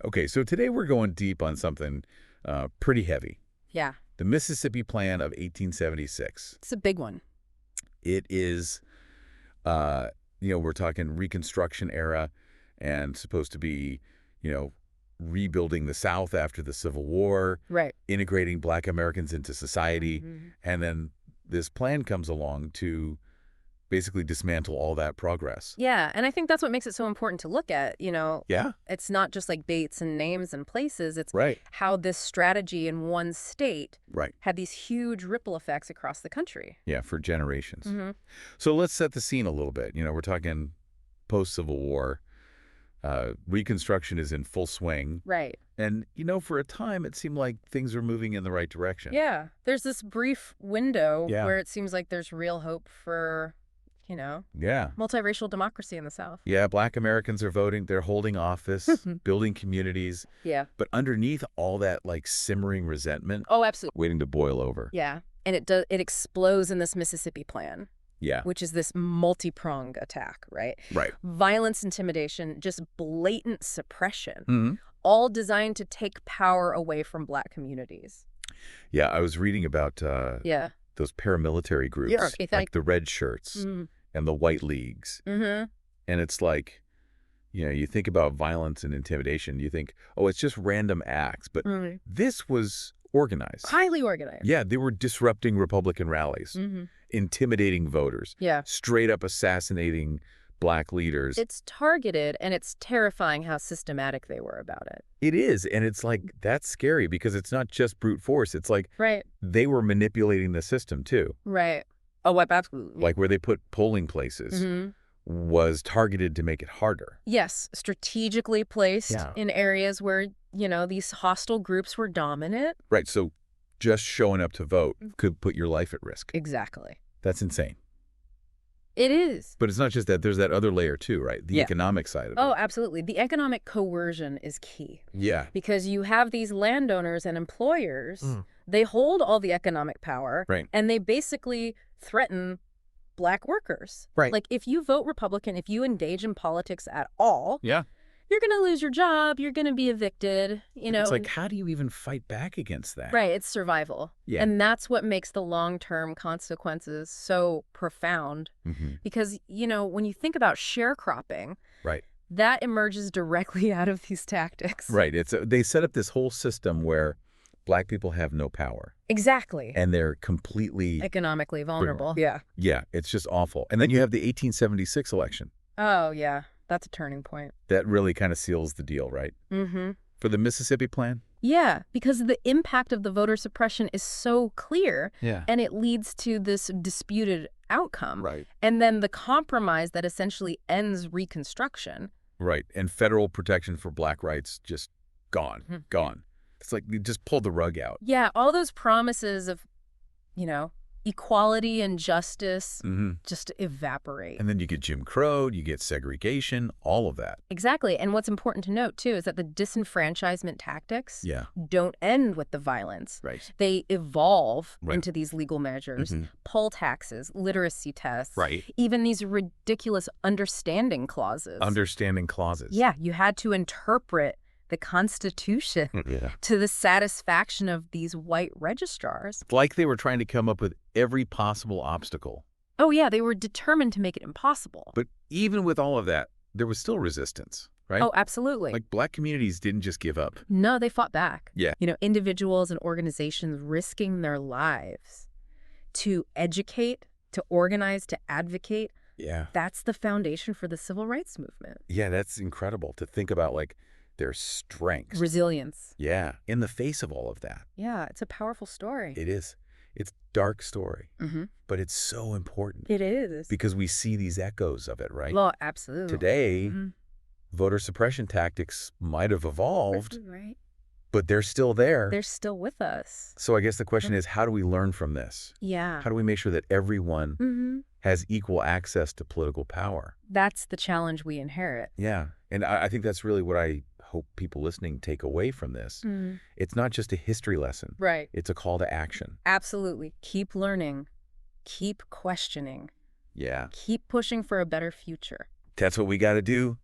Okay, so today we're going deep on something pretty heavy. Yeah, The Mississippi Plan of 1876. it's a big one. It is, we're talking Reconstruction era and supposed to be, you know, rebuilding the South after the Civil War, Right. integrating Black Americans into society. Mhm. And then this plan comes along to basically dismantle all that progress. Yeah, and I think that's what makes it so important to look at. Yeah, It's not just like dates and names and places. It's right, how this strategy in one state right. had these huge ripple effects across the country. Yeah, for generations. Mm-hmm. So let's set the scene a little bit. We're talking post-Civil War. Reconstruction is in full swing. Right. And, for a time, it seemed like things were moving in the right direction. Yeah. There's this brief window Yeah. where it seems like there's real hope for, Yeah. multiracial democracy in the South. Yeah, Black Americans are voting. They're holding office, building communities. Yeah. But underneath all that, simmering resentment, Oh, absolutely. waiting to boil over. Yeah. And it explodes in this Mississippi Plan, Yeah, which is this multi-pronged attack, right? right. Violence, intimidation, just blatant suppression, Mm-hmm. all designed to take power away from Black communities. Yeah, I was reading about Yeah. those paramilitary groups, Yeah, okay, like the Red Shirts and the White Leagues. Mm-hmm. And it's like, you think about violence and intimidation, you think, oh, it's just random acts. But Mm-hmm. this was organized. Highly organized. Yeah, they were disrupting Republican rallies, Mm-hmm. intimidating voters, Yeah. straight up assassinating Black leaders. It's targeted, and it's terrifying how systematic they were about it. It is. And it's like, that's scary because it's not just brute force. It's like Right. they were manipulating the system, too. Right. Oh, absolutely. Like where they put polling places Mm-hmm. was targeted to make it harder. Yes, strategically placed Yeah. in areas where, these hostile groups were dominant. Right. So just showing up to vote could put your life at risk. Exactly. That's insane. It is. But it's not just that. There's that other layer, too, right? The Yeah. economic side of it. Oh, absolutely. The economic coercion is key Yeah. because you have these landowners and employers. They hold all the economic power. Right. And they basically threaten Black workers. Right. Like, if you vote Republican, if you engage in politics at all, Yeah. you're going to lose your job. You're going to be evicted. It's like, how do you even fight back against that? Right. It's survival. Yeah. And that's what makes the long-term consequences so profound. Mm-hmm. Because, when you think about sharecropping, Right. that emerges directly out of these tactics. Right. They set up this whole system where Black people have no power. Exactly. And they're completely... Economically vulnerable. Yeah. Yeah, it's just awful. And then you have the 1876 election. Oh, yeah. That's a turning point. That really kind of seals the deal, right? Mm-hmm. For the Mississippi Plan? Yeah, because the impact of the voter suppression is so clear, Yeah. and it leads to this disputed outcome. Right. And then the compromise that essentially ends Reconstruction. Right. And federal protection for Black rights just gone. Gone. It's like they just pulled the rug out. Yeah, all those promises of, equality and justice Mm-hmm. just evaporate. And then you get Jim Crow, you get segregation, all of that. Exactly. And what's important to note, too, is that the disenfranchisement tactics Yeah. don't end with the violence. Right. They evolve Right. into these legal measures, Mhm. poll taxes, literacy tests, Right. even these ridiculous understanding clauses. Understanding clauses. Yeah, you had to interpret the Constitution Yeah. to the satisfaction of these white registrars. It's like they were trying to come up with every possible obstacle. Oh, yeah, they were determined to make it impossible. But even with all of that, there was still resistance, right? Oh, absolutely. Like Black communities didn't just give up. No, they fought back. Yeah. Individuals and organizations risking their lives to educate, to organize, to advocate. Yeah. That's the foundation for the civil rights movement. Yeah, that's incredible to think about, their strengths. Resilience. Yeah. In the face of all of that. Yeah, it's a powerful story. It is. It's a dark story, Mm-hmm. but it's so important It is. because we see these echoes of it, right? Well, absolutely. Today, Mhm. voter suppression tactics might have evolved, Right. but they're still there. They're still with us. So I guess the question is, how do we learn from this? Yeah. How do we make sure that everyone Mm-hmm. has equal access to political power? That's the challenge we inherit. Yeah. And I think that's really what I hope people listening take away from this. Mm. It's not just a history lesson. Right. It's a call to action. Absolutely. Keep learning. Keep questioning. Yeah. Keep pushing for a better future. That's what we got to do.